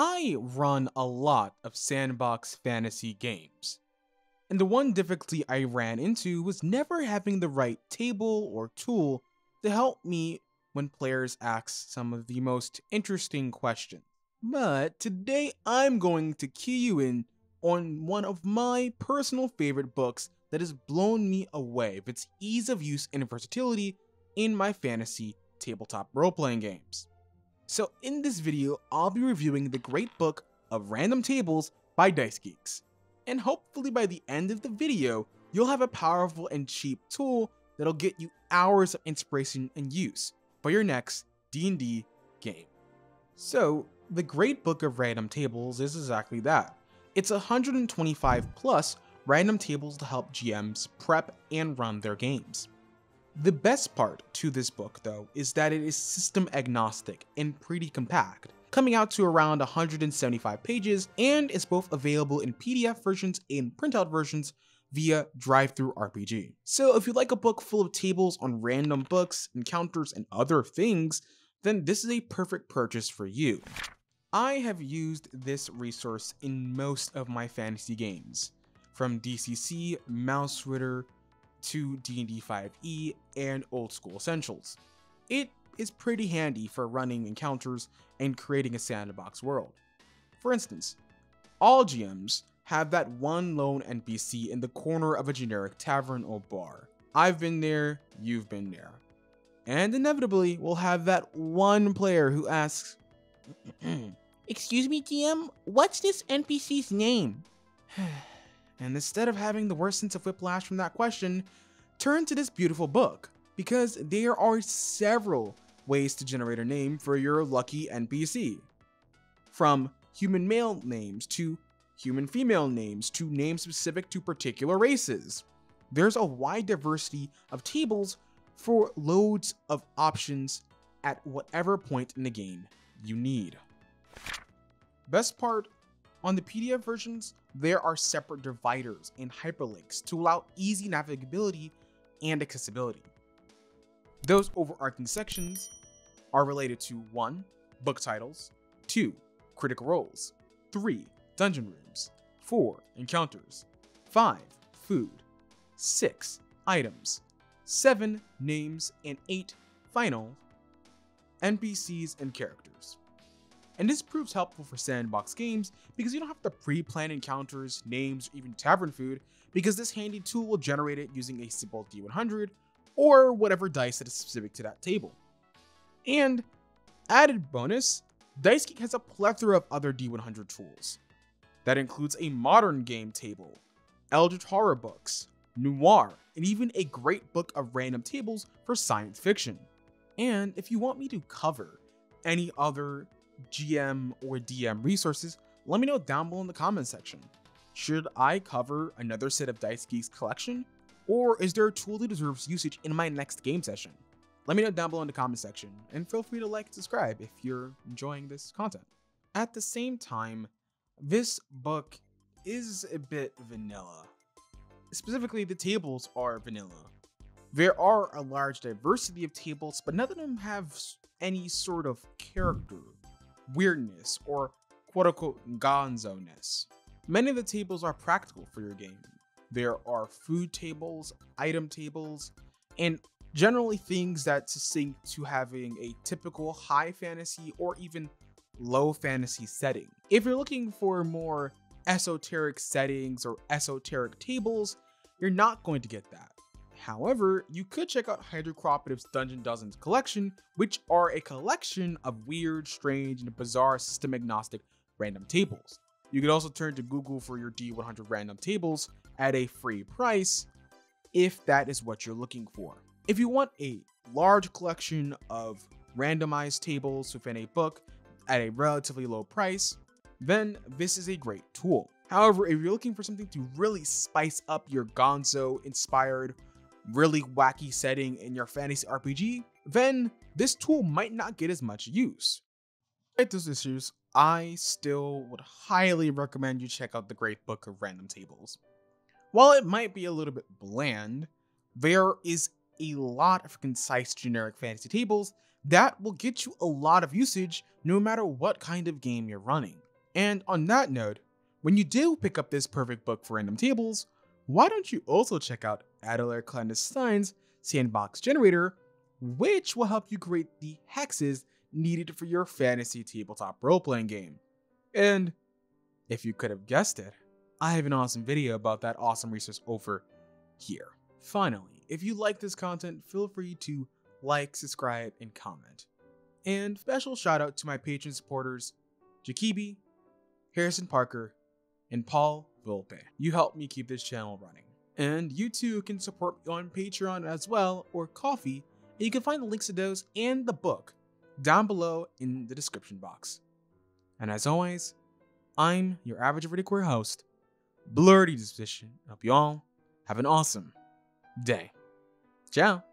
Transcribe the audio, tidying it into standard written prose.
I run a lot of sandbox fantasy games, and the one difficulty I ran into was never having the right table or tool to help me when players ask some of the most interesting questions. But today I'm going to key you in on one of my personal favorite books that has blown me away with its ease of use and versatility in my fantasy tabletop role-playing games. So in this video, I'll be reviewing the great book of Random Tables by Dice Geeks. And hopefully by the end of the video, you'll have a powerful and cheap tool that'll get you hours of inspiration and use for your next D&D game. So, the great book of Random Tables is exactly that. It's 125 plus random tables to help GMs prep and run their games. The best part to this book, though, is that it is system agnostic and pretty compact, coming out to around 175 pages, and is both available in PDF versions and printout versions via DriveThruRPG. So if you like a book full of tables on random books, encounters, and other things, then this is a perfect purchase for you. I have used this resource in most of my fantasy games, from DCC, Mouse Ritter, to D&D 5e, and Old School Essentials. It is pretty handy for running encounters and creating a sandbox world. For instance, all GMs have that one lone NPC in the corner of a generic tavern or bar. I've been there, you've been there. And inevitably, we'll have that one player who asks, "Excuse me, GM, what's this NPC's name?" And instead of having the worst sense of whiplash from that question, turn to this beautiful book, because there are several ways to generate a name for your lucky NPC. From human male names to human female names to names specific to particular races. There's a wide diversity of tables for loads of options at whatever point in the game you need. Best part, on the PDF versions, there are separate dividers and hyperlinks to allow easy navigability and accessibility. Those overarching sections are related to 1. Book titles, 2. Critical roles, 3. Dungeon rooms, 4. Encounters, 5. Food, 6. Items, 7. Names, and 8. Final NPCs and characters. And this proves helpful for sandbox games because you don't have to pre-plan encounters, names, or even tavern food, because this handy tool will generate it using a simple D100 or whatever dice that is specific to that table. And added bonus, Dice Geek has a plethora of other D100 tools. That includes a modern game table, eldritch horror books, noir, and even a great book of random tables for science fiction. And if you want me to cover any other GM or DM resources, let me know down below in the comment section. Should I cover another set of Dice Geeks collection? Or is there a tool that deserves usage in my next game session? Let me know down below in the comment section, and feel free to like and subscribe if you're enjoying this content. At the same time, this book is a bit vanilla. Specifically, the tables are vanilla. There are a large diversity of tables, but none of them have any sort of character, weirdness, or quote-unquote gonzo-ness. Many of the tables are practical for your game. There are food tables, item tables, and generally things that sync to having a typical high fantasy or even low fantasy setting. If you're looking for more esoteric settings or esoteric tables, you're not going to get that. However, you could check out Hydrocropative's Dungeon Dozens collection, which are a collection of weird, strange, and bizarre system-agnostic random tables. You could also turn to Google for your D100 random tables at a free price, if that is what you're looking for. If you want a large collection of randomized tables within a book at a relatively low price, then this is a great tool. However, if you're looking for something to really spice up your gonzo-inspired really wacky setting in your fantasy RPG, then this tool might not get as much use. Despite those issues, I still would highly recommend you check out the great book of random tables. While it might be a little bit bland, there is a lot of concise generic fantasy tables that will get you a lot of usage no matter what kind of game you're running. And on that note, when you do pick up this perfect book for random tables, why don't you also check out Adler Clandestine's Sandbox Generator, which will help you create the hexes needed for your fantasy tabletop role-playing game. And if you could have guessed it, I have an awesome video about that awesome resource over here. Finally, if you like this content, feel free to like, subscribe, and comment. And special shout out to my Patreon supporters, Jakibi, Harrison Parker, and Paul Volpe. You help me keep this channel running. And you too can support me on Patreon as well, or Ko-fi, and you can find the links to those and the book down below in the description box. And as always, I'm your average everyday queer host, Blurry Disposition. I hope you all have an awesome day. Ciao!